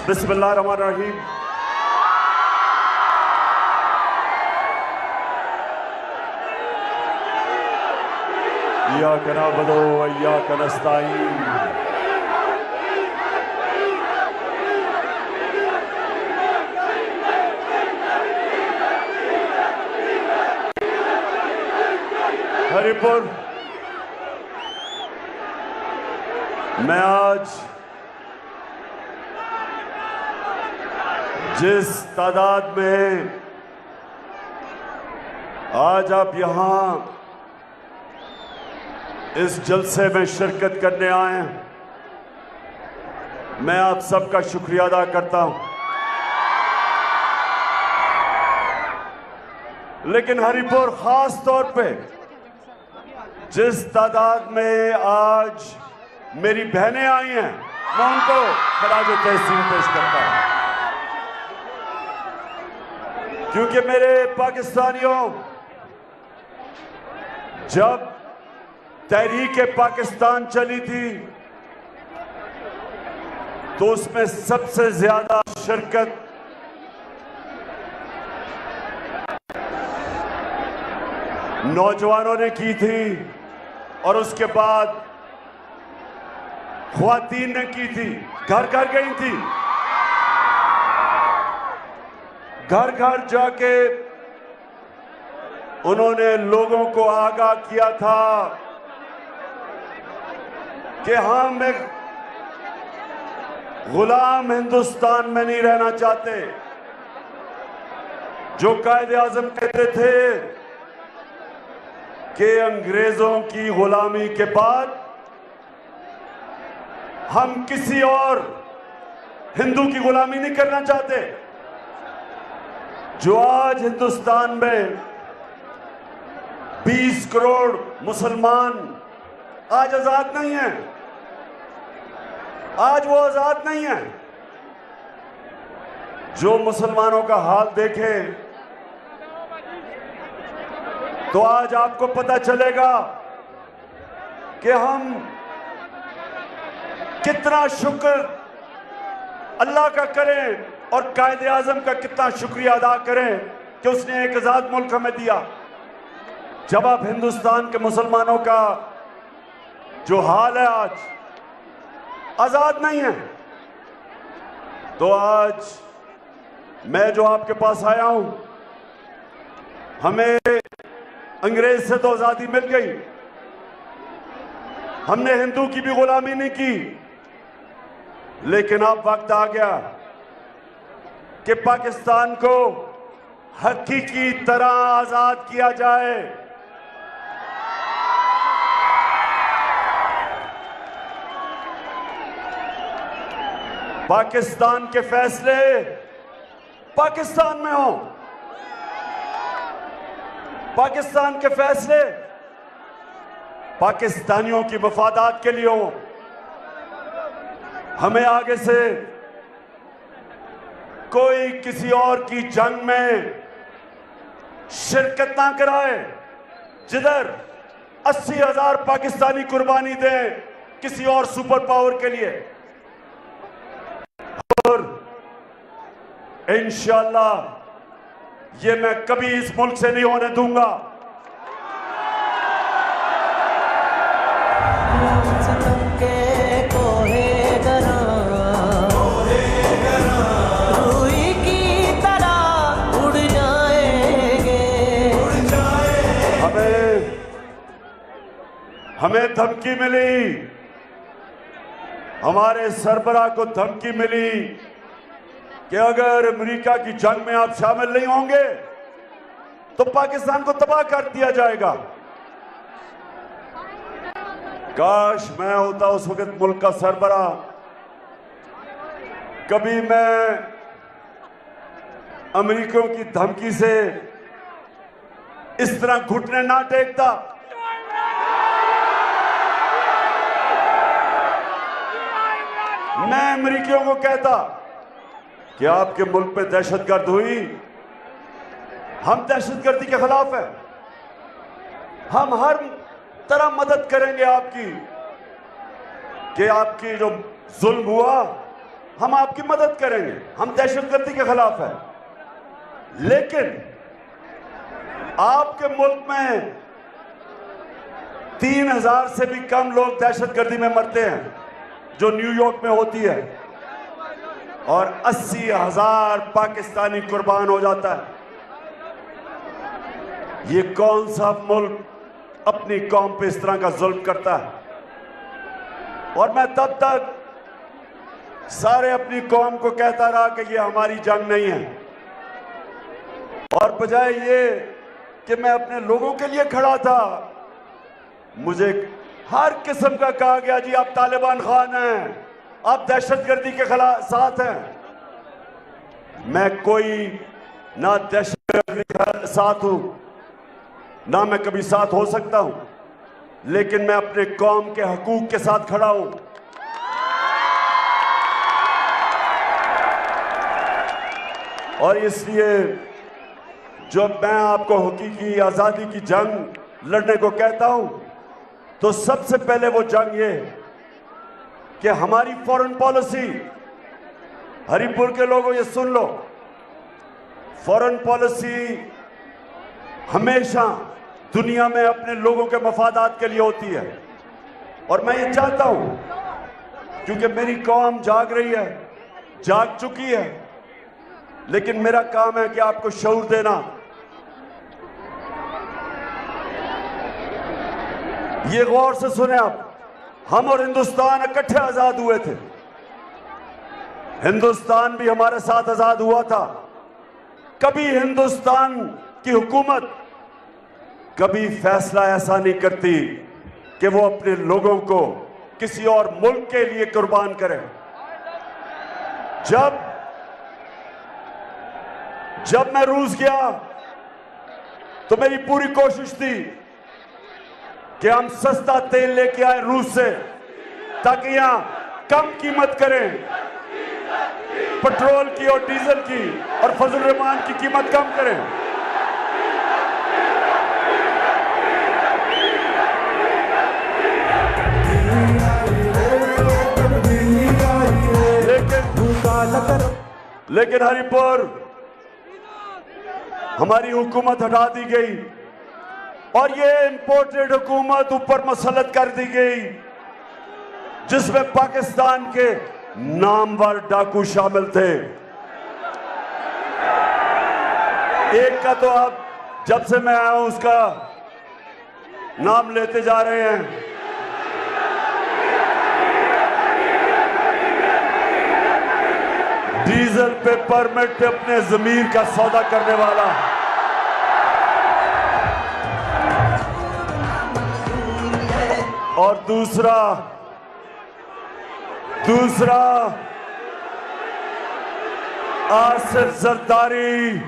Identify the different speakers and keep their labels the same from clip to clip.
Speaker 1: बिस्मिल्लाहिर्रहमानिर्रहीम। इय्याका नअबुदु व इय्याका नस्तईन। हरिपुर मैं आज जिस तादाद में आज आप यहां इस जलसे में शिरकत करने आए हैं, मैं आप सबका शुक्रिया अदा करता हूं। लेकिन हरिपुर खास तौर पे जिस तादाद में आज मेरी बहनें आई हैं, मैं उनको खराज तहसीन पेश करता हूं, क्योंकि मेरे पाकिस्तानियों, जब तहरीक पाकिस्तान चली थी तो उसमें सबसे ज्यादा शिरकत नौजवानों ने की थी और उसके बाद ख्वातीन ने की थी। घर घर गई थी, घर घर जाके उन्होंने लोगों को आगाह किया था कि हम एक गुलाम हिंदुस्तान में नहीं रहना चाहते। जो कायदे आजम कहते थे कि अंग्रेजों की गुलामी के बाद हम किसी और हिंदू की गुलामी नहीं करना चाहते। जो आज हिंदुस्तान में 20 करोड़ मुसलमान आज आजाद नहीं हैं, आज वो आजाद नहीं है। जो मुसलमानों का हाल देखें तो आज आपको पता चलेगा कि हम कितना शुक्र अल्लाह का करें और कायदे आजम का कितना शुक्रिया अदा करें कि उसने एक आजाद मुल्क हमें दिया। जब आप हिंदुस्तान के मुसलमानों का जो हाल है, आज आजाद नहीं है, तो आज मैं जो आपके पास आया हूं, हमें अंग्रेज से तो आजादी मिल गई, हमने हिंदू की भी गुलामी नहीं की, लेकिन अब वक्त आ गया कि पाकिस्तान को हकीकी तरह आजाद किया जाए। पाकिस्तान के फैसले पाकिस्तान में हो, पाकिस्तान के फैसले पाकिस्तानियों की मफादात के लिए हो। हमें आगे से कोई किसी और की जंग में शिरकत ना कराए जिधर 80,000 पाकिस्तानी कुर्बानी दें किसी और सुपर पावर के लिए। और इंशाअल्लाह ये मैं कभी इस मुल्क से नहीं होने दूंगा। हमें धमकी मिली, हमारे सरबराह को धमकी मिली कि अगर अमेरिका की जंग में आप शामिल नहीं होंगे तो पाकिस्तान को तबाह कर दिया जाएगा। काश मैं होता उस वक्त मुल्क का सरबराह, कभी मैं अमेरिकियों की धमकी से इस तरह घुटने ना टेकता। मैं अमेरिकियों को कहता कि आपके मुल्क पे दहशतगर्द हुई, हम दहशतगर्दी के खिलाफ हैं, हम हर तरह मदद करेंगे आपकी कि आपकी जो जुल्म हुआ हम आपकी मदद करेंगे, हम दहशतगर्दी के खिलाफ हैं। लेकिन आपके मुल्क में 3000 से भी कम लोग दहशतगर्दी में मरते हैं जो न्यूयॉर्क में होती है, और 80,000 पाकिस्तानी कुर्बान हो जाता है। ये कौन सा मुल्क अपनी कौम पे इस तरह का जुल्म करता है? और मैं तब तक सारे अपनी कौम को कहता रहा कि ये हमारी जंग नहीं है, और बजाय ये कि मैं अपने लोगों के लिए खड़ा था, मुझे हर किस्म का कहा गया जी आप तालिबान खान हैं, आप दहशतगर्दी के खिलाफ साथ हैं। मैं कोई ना दहशतगर्दी के साथ हूं, ना मैं कभी साथ हो सकता हूं, लेकिन मैं अपने कौम के हकूक के साथ खड़ा हूं। और इसलिए जब मैं आपको हकीकी आजादी की जंग लड़ने को कहता हूं, तो सबसे पहले वो जंग ये कि हमारी फॉरेन पॉलिसी, हरिपुर के लोगों ये सुन लो, फॉरेन पॉलिसी हमेशा दुनिया में अपने लोगों के मफादात के लिए होती है। और मैं ये चाहता हूं, क्योंकि मेरी कौम जाग रही है, जाग चुकी है, लेकिन मेरा काम है कि आपको शऊर देना। ये गौर से सुने आप, हम और हिंदुस्तान इकट्ठे आजाद हुए थे। हिंदुस्तान भी हमारे साथ आजाद हुआ था। कभी हिंदुस्तान की हुकूमत कभी फैसला ऐसा नहीं करती कि वो अपने लोगों को किसी और मुल्क के लिए कुर्बान करे। जब मैं रूस गया तो मेरी पूरी कोशिश थी कि हम सस्ता तेल लेके आए रूस से, ताकि यहां कम कीमत करें पेट्रोल की और डीजल की, और फजल रहमान की कीमत कम करें। लेकिन हरिपुर हमारी हुकूमत हटा दी गई, और ये इंपोर्टेड हुकूमत ऊपर मसलत कर दी गई, जिसमें पाकिस्तान के नामवर डाकू शामिल थे। एक का तो आप जब से मैं आया हूं उसका नाम लेते जा रहे हैं, डीजल पे परमिट पे अपने जमीर का सौदा करने वाला। और दूसरा आसिफ जरदारी,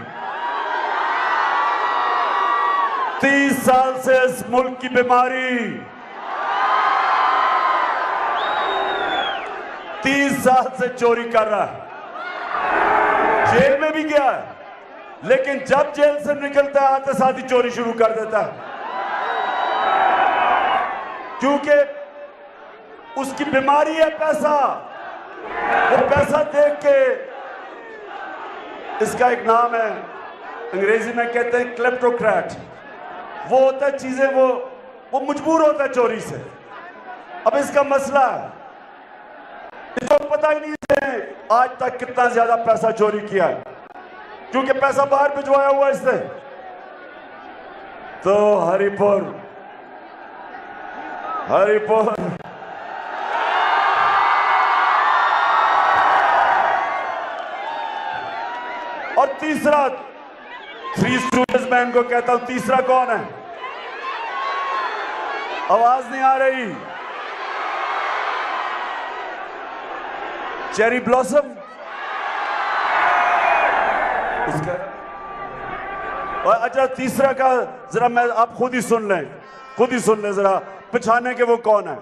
Speaker 1: 30 साल से इस मुल्क की बीमारी, 30 साल से चोरी कर रहा है, जेल में भी गया है, लेकिन जब जेल से निकलता है आते साथ ही चोरी शुरू कर देता है, क्योंकि उसकी बीमारी है पैसा। वो पैसा देख के, इसका एक नाम है अंग्रेजी में कहते हैं क्लेप्टोक्रेट, वो होता है चीजें वो मजबूर होता है चोरी से। अब इसका मसला है, इसको पता ही नहीं है आज तक कितना ज्यादा पैसा चोरी किया है, क्योंकि पैसा बाहर भिजवाया हुआ इससे। तो हरिपुर और तीसरा, थ्री स्टूडेंट्स मैं इनको कहता हूं, तीसरा कौन है? आवाज नहीं आ रही। चेरी ब्लॉसम, उसका। और अच्छा तीसरा का जरा मैं आप खुद ही सुन लें जरा, पहचाने के वो कौन है?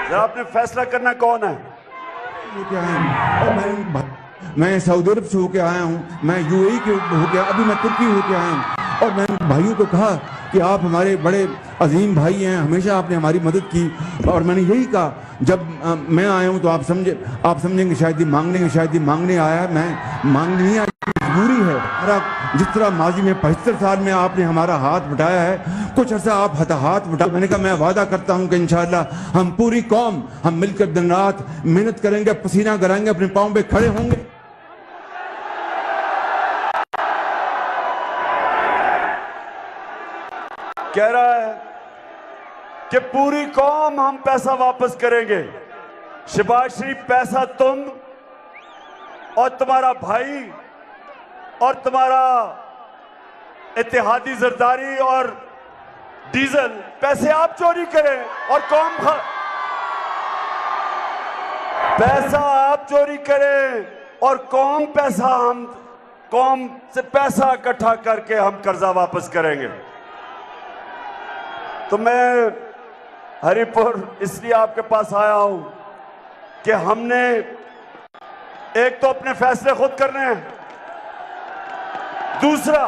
Speaker 1: जरा आपने फैसला करना कौन है?
Speaker 2: मैं सऊदी अरब से होके आया हूँ, मैं यूएई के होके, अभी मैं तुर्की होके आया हूँ। और मैंने भाइयों को कहा कि आप हमारे बड़े अजीम भाई हैं, हमेशा आपने हमारी मदद की। और मैंने यही कहा, जब मैं आया हूँ तो आप समझेंगे शायद ये मांगने आया, मैं मांगने नहीं आया, मजबूरी है हमारा। जिस तरह माजी में 75 साल में आपने हमारा हाथ बटाया है, कुछ अर्सा आप हाथ बटा। मैंने कहा मैं वादा करता हूं कि इंशाअल्लाह हम पूरी कौम हम मिलकर दिन रात मेहनत करेंगे, पसीना कराएंगे, अपने पांव पे खड़े होंगे।
Speaker 1: कह रहा है कि पूरी कौम हम पैसा वापस करेंगे। शहबाज शरीफ, पैसा तुम और तुम्हारा भाई और तुम्हारा इत्तेहादी जरदारी और डीजल, पैसे आप चोरी करें और पैसा आप चोरी करें और कौम से पैसा इकट्ठा करके हम कर्जा वापस करेंगे। तो मैं हरिपुर इसलिए आपके पास आया हूं कि हमने एक तो अपने फैसले खुद करने हैं, दूसरा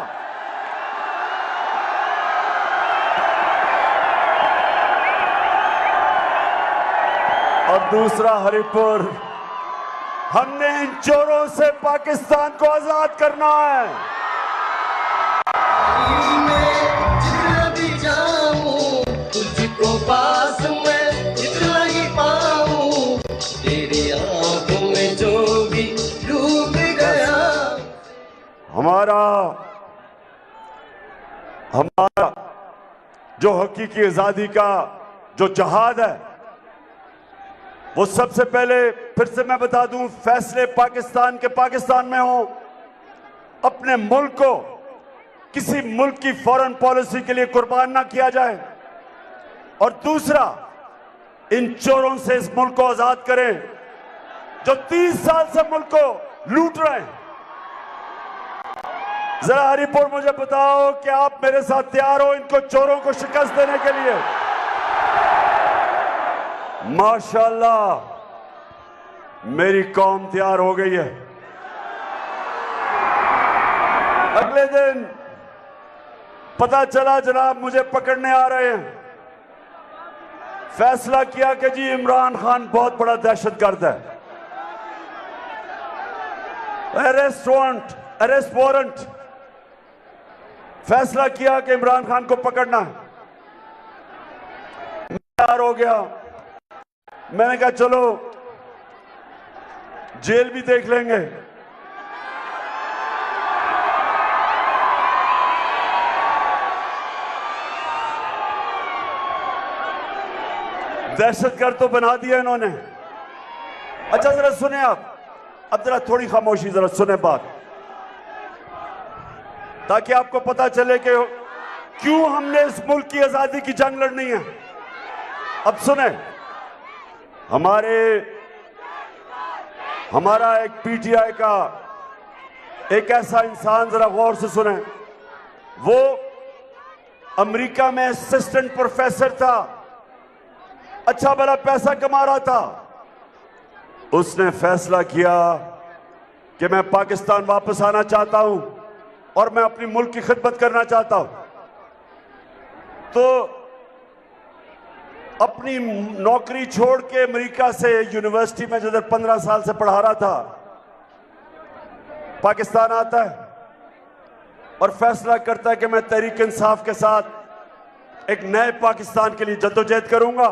Speaker 1: हरिपुर, हमने इन चोरों से पाकिस्तान को आजाद करना है।
Speaker 3: जितना भी जाऊं तुझको पास मैं जितना ही पाऊं, तेरी आंखों में जो भी डूब गया।
Speaker 1: हमारा जो हकीकी आजादी का जो जहाद है, वो सबसे पहले फिर से मैं बता दूं, फैसले पाकिस्तान में हो। अपने मुल्क को किसी मुल्क की फॉरेन पॉलिसी के लिए कुर्बान ना किया जाए। और दूसरा, इन चोरों से इस मुल्क को आजाद करें जो 30 साल से मुल्क को लूट रहे हैं। जरा हरिपुर मुझे बताओ कि आप मेरे साथ तैयार हो इनको चोरों को शिकस्त देने के लिए? माशाअल्लाह, मेरी कौम तैयार हो गई है। अगले दिन पता चला जनाब मुझे पकड़ने आ रहे हैं। फैसला किया कि जी इमरान खान बहुत बड़ा दहशतगर्द है। अरेस्ट वारंट, फैसला किया कि इमरान खान को पकड़ना है। तैयार हो गया। मैंने कहा चलो जेल भी देख लेंगे। दहशतगर्द तो बना दिया इन्होंने। अच्छा जरा सुने आप, अब जरा थोड़ी खामोशी, जरा सुने बात, ताकि आपको पता चले कि क्यों हमने इस मुल्क की आजादी की जंग लड़नी है। अब सुने, हमारा एक पीटीआई का एक ऐसा इंसान, जरा गौर से सुने, वो अमेरिका में असिस्टेंट प्रोफेसर था, अच्छा भला पैसा कमा रहा था। उसने फैसला किया कि मैं पाकिस्तान वापस आना चाहता हूं और मैं अपनी मुल्क की खिदमत करना चाहता हूं। तो अपनी नौकरी छोड़ के अमेरिका से यूनिवर्सिटी में जिधर 15 साल से पढ़ा रहा था, पाकिस्तान आता है और फैसला करता है कि मैं तहरीक इंसाफ के साथ एक नए पाकिस्तान के लिए जद्दोजहद करूंगा।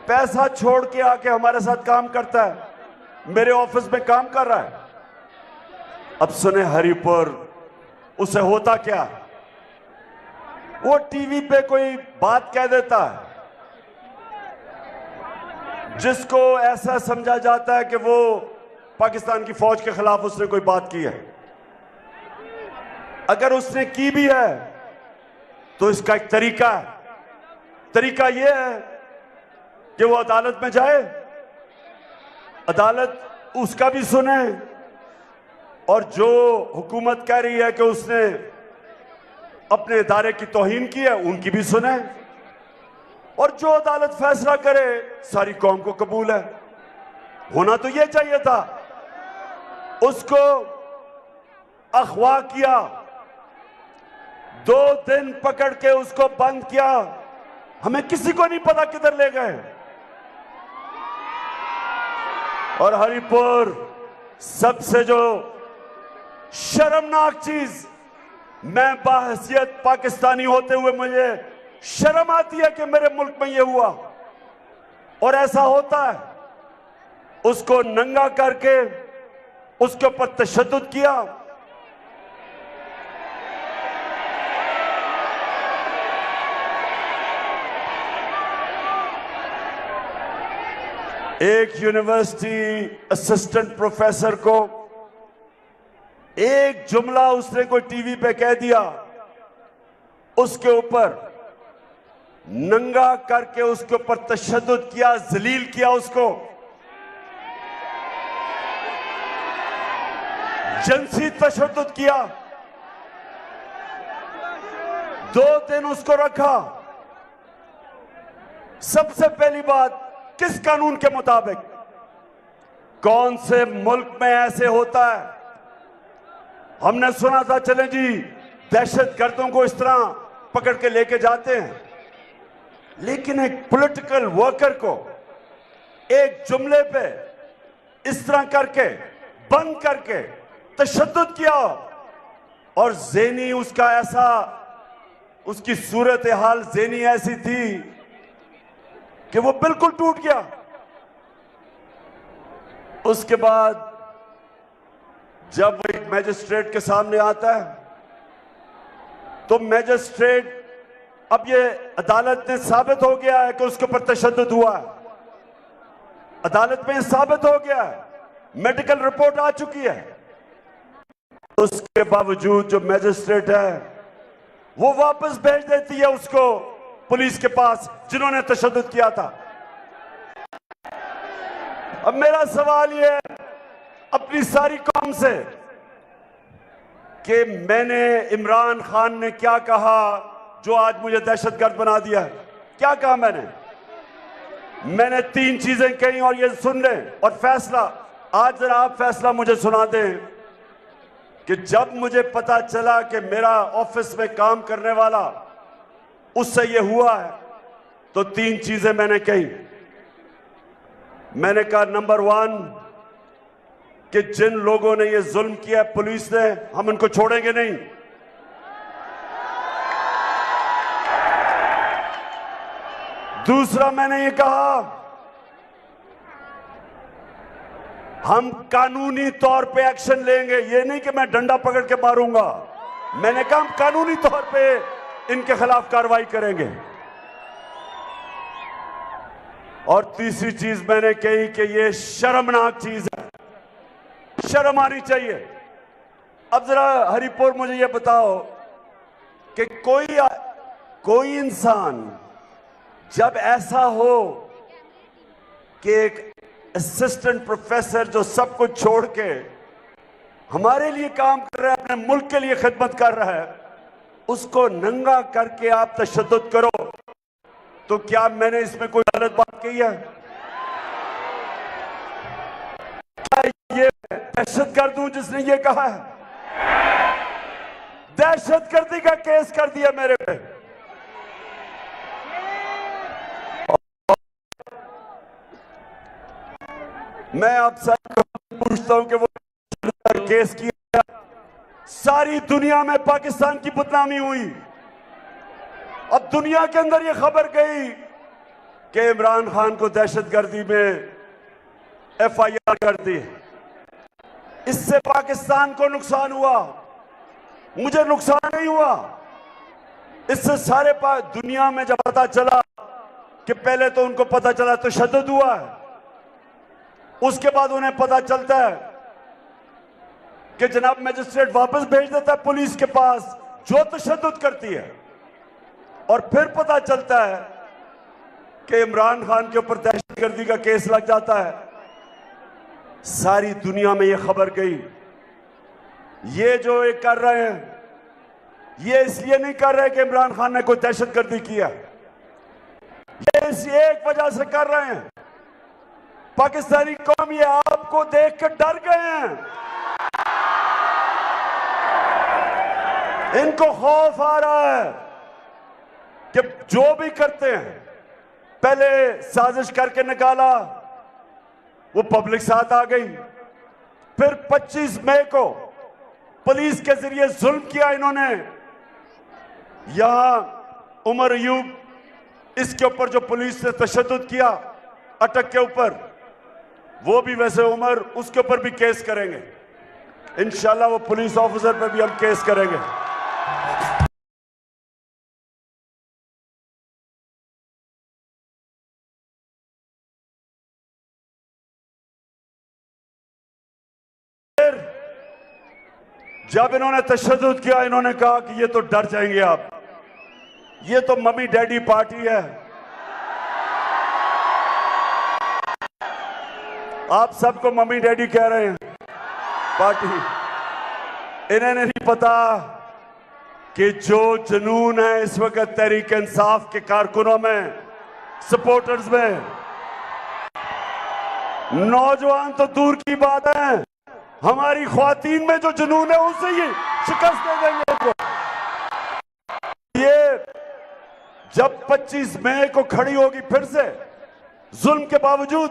Speaker 1: पैसा छोड़ के आके हमारे साथ काम करता है, मेरे ऑफिस में काम कर रहा है। अब सुने हरिपुर, उसे होता क्या, वो टीवी पे कोई बात कह देता है जिसको ऐसा समझा जाता है कि वो पाकिस्तान की फौज के खिलाफ उसने कोई बात की है। अगर उसने की भी है तो इसका एक तरीका है। तरीका यह है कि वो अदालत में जाए, अदालत उसका भी सुने, और जो हुकूमत कह रही है कि उसने अपने इदारे की तौहीन की है उनकी भी सुने, और जो अदालत फैसला करे सारी कौम को कबूल है। होना तो यह चाहिए था। उसको अगवा किया, 2 दिन पकड़ के उसको बंद किया, हमें किसी को नहीं पता किधर ले गए। और हरिपुर सबसे जो शर्मनाक चीज, मैं बाहैसियत पाकिस्तानी होते हुए मुझे शर्म आती है कि मेरे मुल्क में यह हुआ और ऐसा होता है। उसको नंगा करके उसके ऊपर तशद्दुद किया। एक यूनिवर्सिटी असिस्टेंट प्रोफेसर को एक जुमला उसने कोई टीवी पे कह दिया, उसके ऊपर नंगा करके उसके ऊपर तशद्दुद किया, जलील किया, उसको जिनसी तशद्दुद किया। 2 दिन उसको रखा। सबसे पहली बात, किस कानून के मुताबिक? कौन से मुल्क में ऐसे होता है? हमने सुना था, चले जी दहशतगर्दों को इस तरह पकड़ के लेके जाते हैं, लेकिन एक पॉलिटिकल वर्कर को एक जुमले पे इस तरह करके बंद करके तशद्दुद किया और ज़ेनी उसका ऐसा, उसकी सूरत हाल ज़ेनी ऐसी थी कि वो बिल्कुल टूट गया। उसके बाद जब वो एक मैजिस्ट्रेट के सामने आता है तो मैजिस्ट्रेट, अब ये अदालत में साबित हो गया है कि उसके ऊपर तशद्दुद हुआ है, अदालत में साबित हो गया है, मेडिकल रिपोर्ट आ चुकी है। उसके बावजूद जो मैजिस्ट्रेट है वो वापस भेज देती है उसको पुलिस के पास जिन्होंने तशद्दुद किया था। अब मेरा सवाल ये है अपनी सारी कौम से कि मैंने, इमरान खान ने क्या कहा जो आज मुझे दहशतगर्द बना दिया है? क्या कहा मैंने 3 चीजें कही और ये सुन लें और फैसला, आज जरा आप फैसला मुझे सुना दें कि जब मुझे पता चला कि मेरा ऑफिस में काम करने वाला उससे ये हुआ है तो 3 चीजें मैंने कही। मैंने कहा, नंबर 1 कि जिन लोगों ने ये जुल्म किया पुलिस ने, हम उनको छोड़ेंगे नहीं। दूसरा मैंने ये कहा, हम कानूनी तौर पे एक्शन लेंगे। ये नहीं कि मैं डंडा पकड़ के मारूंगा, मैंने कहा हम कानूनी तौर पे इनके खिलाफ कार्रवाई करेंगे। और तीसरी चीज मैंने कही कि ये शर्मनाक चीज है, शर्म आनी चाहिए। अब जरा हरिपुर मुझे ये बताओ कि कोई इंसान जब ऐसा हो कि एक असिस्टेंट प्रोफेसर जो सब कुछ छोड़ के हमारे लिए काम कर रहा है, अपने मुल्क के लिए खिदमत कर रहा है, उसको नंगा करके आप तशद्दुद करो, तो क्या मैंने इसमें कोई गलत बात कही है? क्या ये दहशतगर्द हूं जिसने ये कहा है? दहशतगर्दी का केस कर दिया मेरे पे। मैं आपसे पूछता हूं कि वो केस किया, सारी दुनिया में पाकिस्तान की बदनामी हुई। अब दुनिया के अंदर ये खबर गई कि इमरान खान को दहशतगर्दी में FIR कर दी। इससे पाकिस्तान को नुकसान हुआ, मुझे नुकसान नहीं हुआ। इससे सारे दुनिया में जब पता चला कि पहले तो उनको पता चला तशद्दुद हुआ है, उसके बाद उन्हें पता चलता है कि जनाब मैजिस्ट्रेट वापस भेज देता है पुलिस के पास जो तशद्दुद करती है, और फिर पता चलता है कि इमरान खान के ऊपर दहशतगर्दी का केस लग जाता है। सारी दुनिया में यह खबर गई। ये जो ये कर रहे हैं, ये इसलिए नहीं कर रहे कि इमरान खान ने कोई दहशतगर्दी किया, ये इस एक वजह से कर रहे हैं, पाकिस्तानी कौम ये आपको देख कर डर गए हैं। इनको खौफ आ रहा है कि जो भी करते हैं, पहले साजिश करके निकाला, वो पब्लिक साथ आ गई, फिर 25 मई को पुलिस के जरिए जुल्म किया इन्होंने। यहां उमर अयूब, इसके ऊपर जो पुलिस ने तशद्दुद किया अटक के ऊपर, वो भी वैसे उमर, उसके ऊपर भी केस करेंगे इंशाल्लाह। वो पुलिस ऑफिसर पे भी हम केस करेंगे। जब इन्होंने तशद्दुद किया, इन्होंने कहा कि ये तो डर जाएंगे आप, ये तो मम्मी डैडी पार्टी है। आप सबको मम्मी डैडी कह रहे हैं पार्टी। इन्हें नहीं पता कि जो जुनून है इस वक्त तहरीक इंसाफ के कारकुनों में, सपोर्टर्स में, नौजवान तो दूर की बात है, हमारी ख्वातीन में जो जुनून है उसे ही शिकस्त दे देंगे इनको। ये जब 25 मई को खड़ी होगी फिर से जुल्म के बावजूद,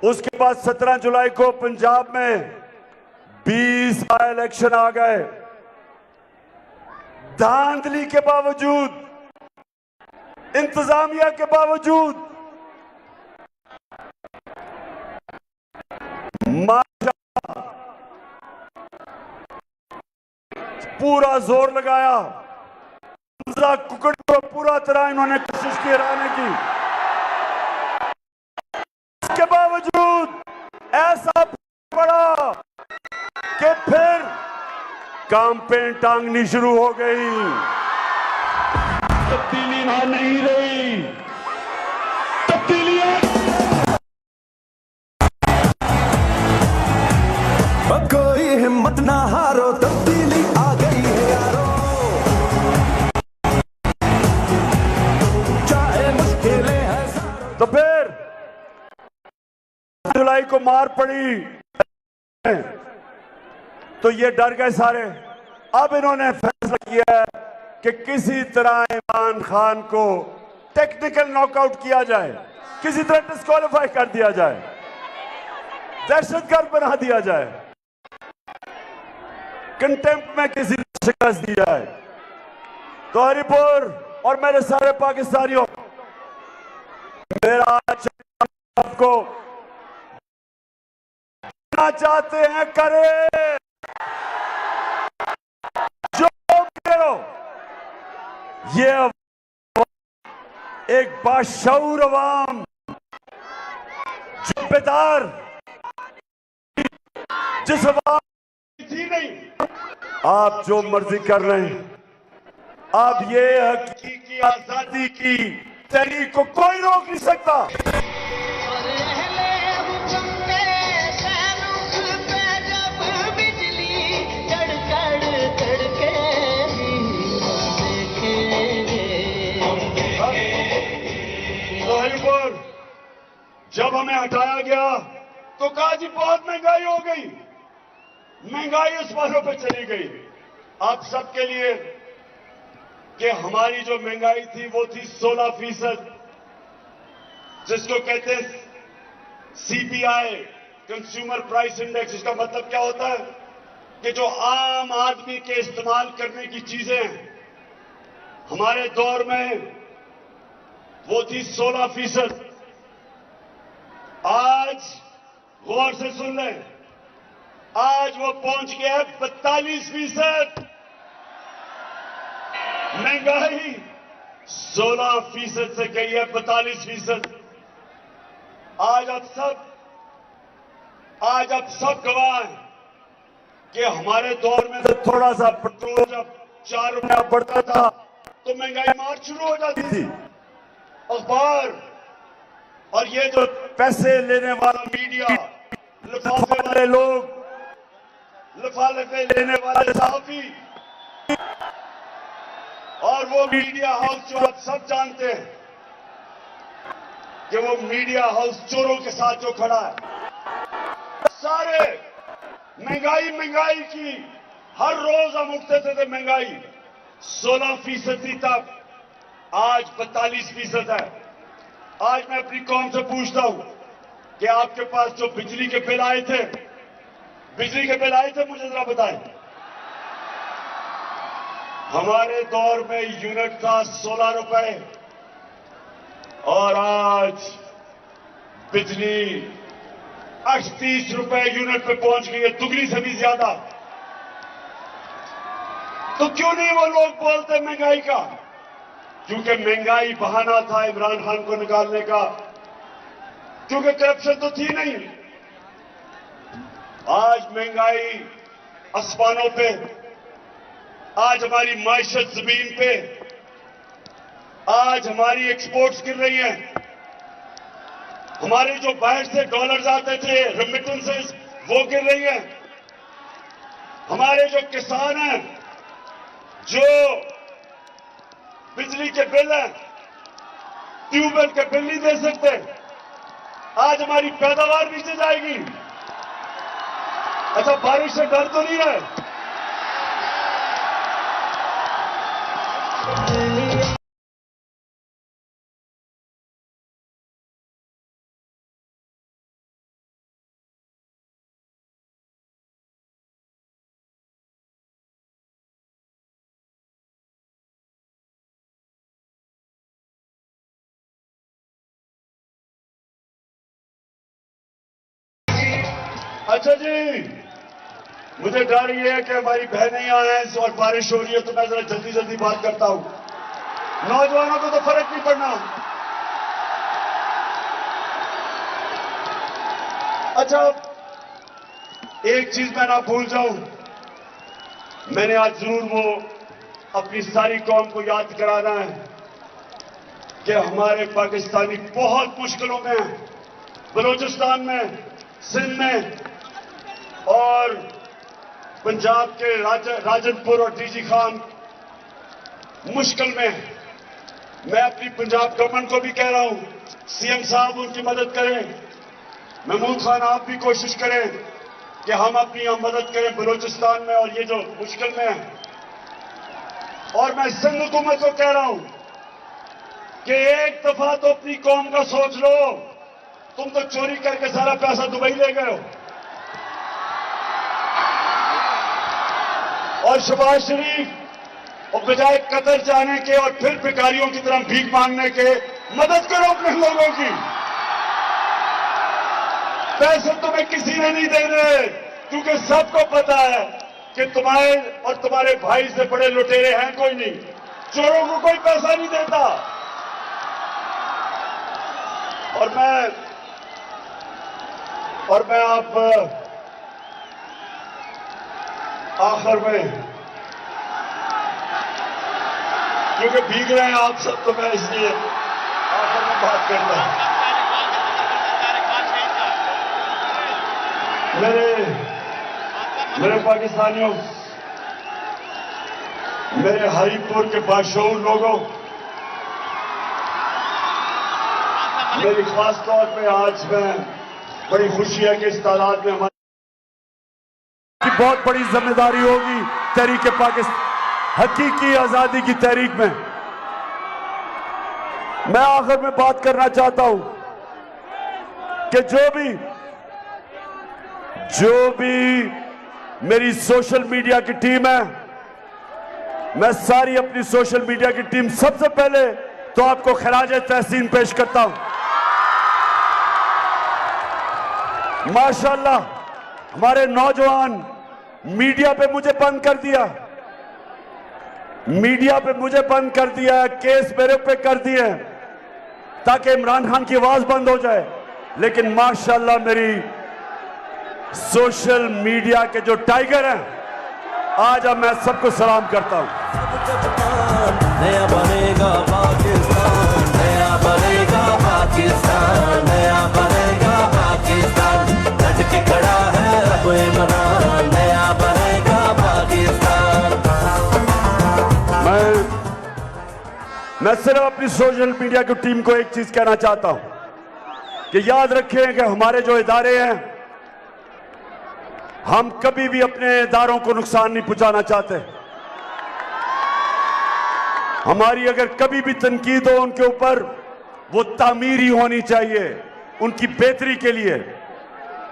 Speaker 1: उसके बाद 17 जुलाई को पंजाब में 20 इलेक्शन आ गए, धांधली के बावजूद, इंतजामिया के बावजूद, पूरा जोर लगाया, हमजा कुकड़ को पूरा तरह इन्होंने कोशिश की हराने की। इसके बावजूद ऐसा पड़ा कि फिर कैंपेन टांगनी शुरू हो गई। तब्दीली वहां नहीं रही, तब्दीलियां
Speaker 4: कोई हिम्मत ना हारो, तब्दीली आ गई है यारो, चाहे मुश्किलें हैं।
Speaker 1: तो फिर जुलाई को मार पड़ी तो ये डर गए सारे। अब इन्होंने फैसला किया है कि किसी तरह इमरान खान को टेक्निकल नॉकआउट किया जाए, किसी तरह डिस्क्वालीफाई कर दिया जाए, दहशतगर्द बना दिया जाए, कंटेम्प्ट में किसी को शिकस्त दी जाए। तो हरिपुर और मेरे सारे पाकिस्तानियों, मेरा आपको चाहते हैं करें, जो करो, ये एक बाशऊर अवाम, जिम्मेदार, जिस अवाम थी नहीं, आप जो मर्जी कर रहे हैं। अब ये हकीकी आजादी की तहरीक को कोई रोक नहीं सकता। जब हमें हटाया गया तो कहा जी बहुत महंगाई हो गई, महंगाई उस वालों पे चली गई। आप सबके लिए कि हमारी जो महंगाई थी वो थी 16%, जिसको कहते हैं सीपीआई, कंज्यूमर प्राइस इंडेक्स। इसका मतलब क्या होता है कि जो आम आदमी के इस्तेमाल करने की चीजें हैं, हमारे दौर में वो थी 16%। आज गौर से सुन लें, आज वो पहुंच गया है 42%। महंगाई 16% से गई है 42%। आज आप सब गवाह हैं कि हमारे दौर में तो थोड़ा सा पेट्रोल जब 4 रुपया बढ़ता था तो महंगाई मार शुरू हो जाती थी। अखबार और ये जो पैसे लेने वाला मीडिया, लिफाफे वाले लोग, लिफाफे लेने वाले सहाफी, और वो मीडिया हाउस जो आप सब जानते हैं कि वो मीडिया हाउस चोरों के साथ जो खड़ा है, सारे महंगाई की हर रोज हम उठते थे महंगाई 16% तक, आज 42% है। आज मैं अपनी कौम से पूछता हूं कि आपके पास जो बिजली के बिल आए थे, मुझे जरा बताएं। हमारे दौर में यूनिट था 16 रुपए और आज बिजली 38 रुपए यूनिट पे पहुंच गई है, दुगनी से भी ज्यादा। तो क्यों नहीं वो लोग बोलते महंगाई का? क्योंकि महंगाई बहाना था इमरान खान को निकालने का, क्योंकि करप्शन तो थी नहीं। आज महंगाई आसमानों पे, आज हमारी माइशत जमीन पे, आज हमारी एक्सपोर्ट्स गिर रही हैं। हमारे जो बाहर से डॉलर्स आते थे, रेमिटेंसेस, वो गिर रही हैं। हमारे जो किसान हैं, जो बिजली के बिल हैं, ट्यूबवेल के बिल नहीं दे सकते, आज हमारी पैदावार नीचे जाएगी। अच्छा, बारिश से डर तो नहीं है? अच्छा जी, मुझे डर ये है कि हमारी बहनें यहाँ हैं और बारिश हो रही है, तो मैं जरा जल्दी जल्दी बात करता हूं। नौजवानों को तो फर्क नहीं पड़ना। अच्छा, एक चीज मैं ना भूल जाऊं, मैंने आज जरूर वो अपनी सारी कौम को याद कराना है कि हमारे पाकिस्तानी बहुत मुश्किलों में हैं। बलूचिस्तान में, सिंध में और पंजाब के राजनपुर और डीजी खान मुश्किल में है। मैं अपनी पंजाब गवर्नमेंट को भी कह रहा हूं, सीएम साहब उनकी मदद करें। महमूद खान, आप भी कोशिश करें कि हम अपनी यहां मदद करें बलूचिस्तान में और ये जो मुश्किल में है। और मैं सिंध हुकूमत को कह रहा हूं कि एक दफा तो अपनी कौम का सोच लो। तुम तो चोरी करके सारा पैसा दुबई ले गए हो, और शहबाज शरीफ और बजाय कतर जाने के और फिर भिखारियों की तरह भीख मांगने के, मदद करो अपने लोगों की। पैसे तुम्हें किसी ने नहीं देने, क्योंकि सबको पता है कि तुम्हारे और तुम्हारे भाई से बड़े लुटेरे हैं कोई नहीं। चोरों को कोई पैसा नहीं देता। और मैं आप आखिर में, क्योंकि भीग रहे हैं आप सब, तो मैं इसलिए आखिर में बात करता हूं। मेरे पाकिस्तानियों, मेरे हरिपुर के बाशऊर लोगों, मेरी खास तौर पे आज मैं बड़ी खुशी है कि इस तादाद में हमारी की बहुत बड़ी जिम्मेदारी होगी तहरीक पाकिस्तान, हकीकी आजादी की तहरीक में। मैं आखिर में बात करना चाहता हूं कि जो भी मेरी सोशल मीडिया की टीम है, मैं सारी अपनी सोशल मीडिया की टीम सबसे पहले तो आपको खराज तहसीन पेश करता हूं। माशाअल्लाह, हमारे नौजवान मीडिया पे मुझे बंद कर दिया, केस मेरे पे कर दिए ताकि इमरान खान की आवाज बंद हो जाए। लेकिन माशाअल्लाह मेरी सोशल मीडिया के जो टाइगर हैं, आज अब मैं सबको सलाम करता हूं।
Speaker 4: नया बनेगा पाकिस्तान, नया बनेगा पाकिस्तान, नया बनेगा पाकिस्तान, डट के खड़ा है अब इमरान, नया बनेगा पाकिस्तान।
Speaker 1: मैं सिर्फ अपनी सोशल मीडिया की टीम को एक चीज कहना चाहता हूं कि याद रखें कि हमारे जो इदारे हैं, हम कभी भी अपने इदारों को नुकसान नहीं पहुंचाना चाहते। हमारी अगर कभी भी तनकीद हो उनके ऊपर, वो तामीरी होनी चाहिए, उनकी बेहतरी के लिए।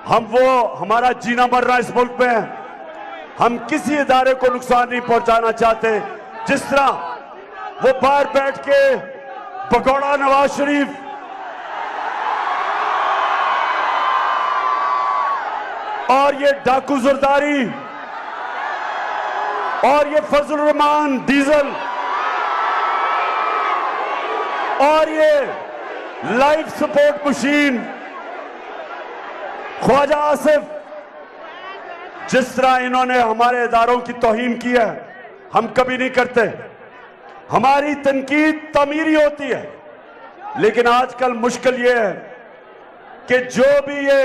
Speaker 1: हमारा जीना मरना इस मुल्क में है। हम किसी इदारे को नुकसान नहीं पहुंचाना चाहते। जिस तरह वो बाहर बैठ के पकौड़ा नवाज शरीफ और ये डाकू जरदारी और ये फजल रहमान डीजल और ये life support machine Khwaja Asif, जिस तरह इन्होंने हमारे इदारों की तौहीन की है, हम कभी नहीं करते। हमारी तनकीद तामीरी होती है, लेकिन आजकल मुश्किल यह है कि जो भी ये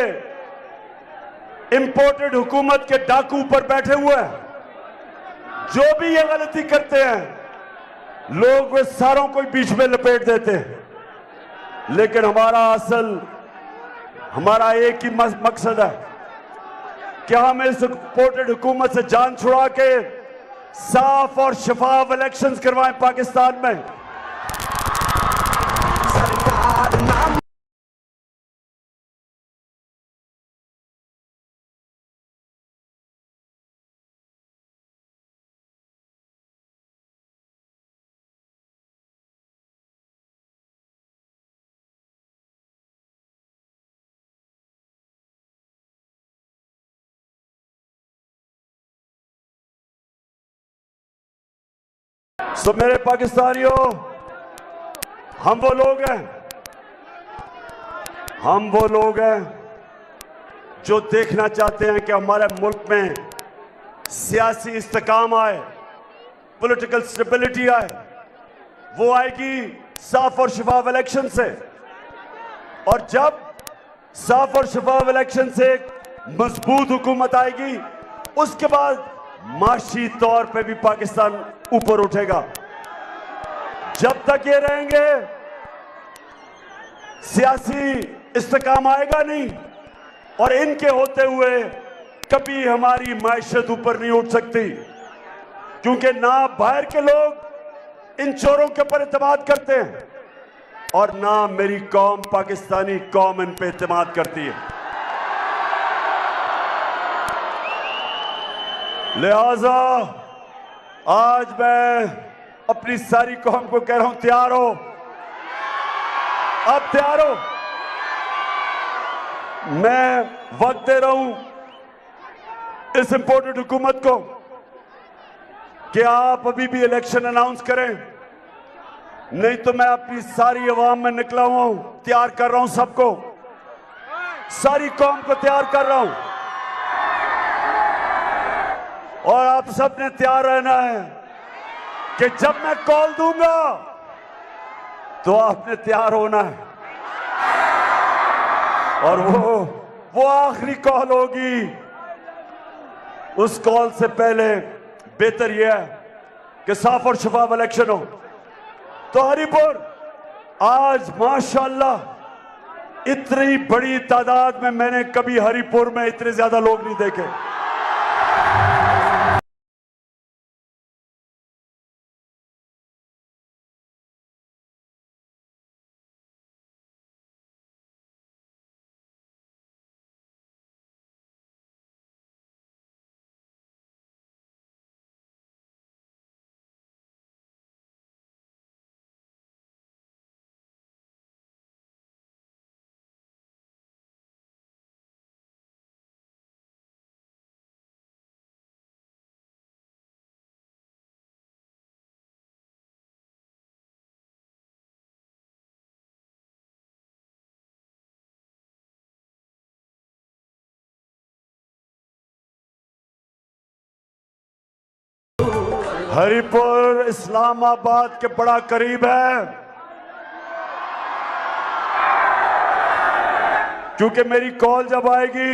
Speaker 1: इंपोर्टेड हुकूमत के डाकू ऊपर बैठे हुए हैं, जो भी ये गलती करते हैं, लोग वे सारों को बीच में लपेट देते हैं। लेकिन हमारा एक ही मकसद है कि हम इस इंपोर्टेड हुकूमत से जान छुड़ा के साफ और शफाफ इलेक्शंस करवाएं पाकिस्तान में। तो मेरे पाकिस्तानियों, हम वो लोग हैं जो देखना चाहते हैं कि हमारे मुल्क में सियासी इस्तेकाम आए, पॉलिटिकल स्टेबिलिटी आए। वो आएगी साफ और शफाफ इलेक्शन से, और जब साफ और शफाफ इलेक्शन से एक मजबूत हुकूमत आएगी, उसके बाद माशी तौर पे भी पाकिस्तान ऊपर उठेगा। जब तक ये रहेंगे, सियासी इस्तेकाम आएगा नहीं, और इनके होते हुए कभी हमारी मैशत ऊपर नहीं उठ सकती, क्योंकि ना बाहर के लोग इन चोरों के ऊपर एतमाद करते हैं, और ना मेरी कौम, पाकिस्तानी कौम, इन पे एतमाद करती है। लिहाजा आज मैं अपनी सारी कौम को कह रहा हूं, तैयार हो? अब तैयार हो? मैं वक्त दे रहा हूं इस इंपोर्टेड हुकूमत को कि आप अभी भी इलेक्शन अनाउंस करें, नहीं तो मैं अपनी सारी अवाम में निकला हुआ हूं, तैयार कर रहा हूं सबको, सारी कौम को तैयार कर रहा हूं। और आप सब ने तैयार रहना है कि जब मैं कॉल दूंगा तो आपने तैयार होना है, और वो आखिरी कॉल होगी। उस कॉल से पहले बेहतर यह है कि साफ और शफाफ इलेक्शन हो। तो हरिपुर आज माशाअल्लाह इतनी बड़ी तादाद में मैंने कभी हरिपुर में इतने ज्यादा लोग नहीं देखे। हरिपुर इस्लामाबाद के बड़ा करीब है, क्योंकि मेरी कॉल जब आएगी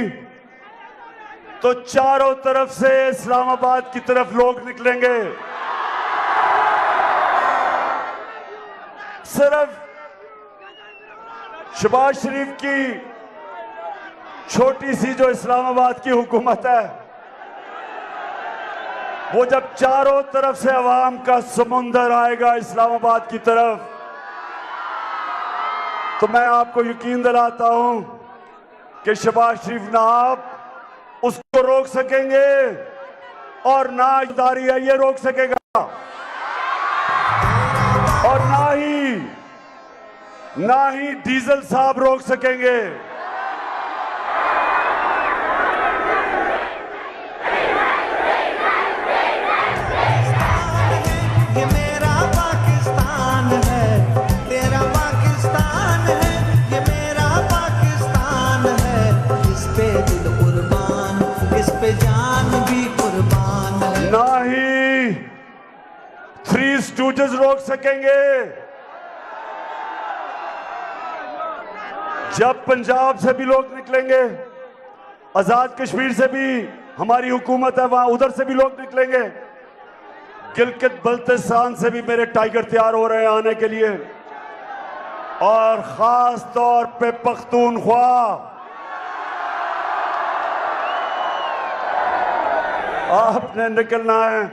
Speaker 1: तो चारों तरफ से इस्लामाबाद की तरफ लोग निकलेंगे। सिर्फ शहबाज शरीफ की छोटी सी जो इस्लामाबाद की हुकूमत है, वो जब चारों तरफ से अवाम का समुंदर आएगा इस्लामाबाद की तरफ, तो मैं आपको यकीन दिलाता हूं कि शहबाज शरीफ ना आप उसको रोक सकेंगे और ना इदारी है ये रोक सकेगा, और ना ही डीजल साहब रोक सकेंगे।
Speaker 4: ये मेरा पाकिस्तान है, तेरा पाकिस्तान है, ये मेरा पाकिस्तान है, इस पे दिल कुर्बान, इस पे जान भी कुर्बान है।
Speaker 1: ना ही थ्री स्टूडेंट्स रोक सकेंगे। जब पंजाब से भी लोग निकलेंगे, आजाद कश्मीर से भी हमारी हुकूमत है वहां, उधर से भी लोग निकलेंगे, गिलगित बल्तिस्तान से भी मेरे टाइगर तैयार हो रहे हैं आने के लिए, और खास तौर पे पख्तूनख्वा। आपने निकलना है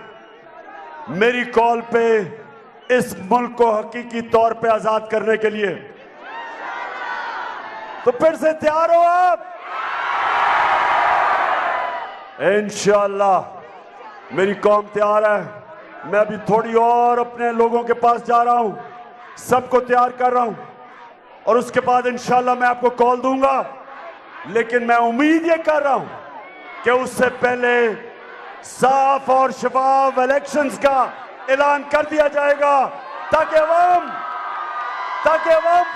Speaker 1: मेरी कॉल पे इस मुल्क को हकीकी तौर पे आजाद करने के लिए। तो फिर से तैयार हो आप? इंशाअल्लाह मेरी कौम तैयार है। मैं अभी थोड़ी और अपने लोगों के पास जा रहा हूं, सबको तैयार कर रहा हूं, और उसके बाद इंशाअल्लाह मैं आपको कॉल दूंगा। लेकिन मैं उम्मीद ये कर रहा हूं कि उससे पहले साफ और शफाफ इलेक्शंस का ऐलान कर दिया जाएगा, ताकि अवाम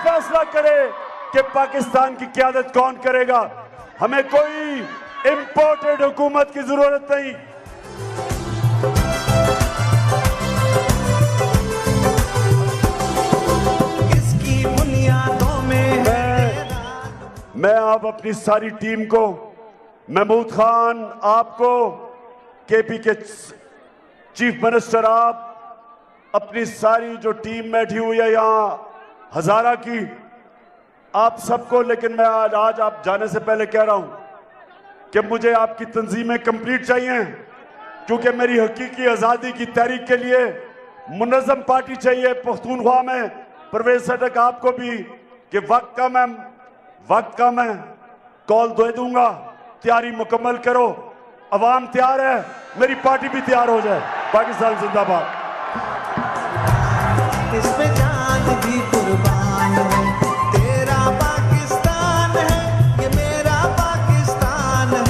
Speaker 1: फैसला करे कि पाकिस्तान की क़यादत कौन करेगा। हमें कोई इंपोर्टेड हुकूमत की जरूरत नहीं।
Speaker 4: इसकी बुनियादों में
Speaker 1: मैं आप अपनी सारी टीम को, महमूद खान आपको, केपी के चीफ मिनिस्टर, आप अपनी सारी जो टीम बैठी हुई है यहाँ हजारा की, आप सबको, लेकिन मैं आज आप जाने से पहले कह रहा हूं कि मुझे आपकी तंजीमें कंप्लीट चाहिए, क्योंकि मेरी हकीकी आज़ादी की तहरीक के लिए मुनज़्ज़म पार्टी चाहिए पख्तूनख्वा में। परवेज सटक आपको भी कि वक्त का मैं कॉल दे दूंगा, तैयारी मुकम्मल करो। अवाम तैयार है, मेरी पार्टी भी तैयार हो जाए। पाकिस्तान जिंदाबाद।
Speaker 4: इस पे जान भी कुर्बान है।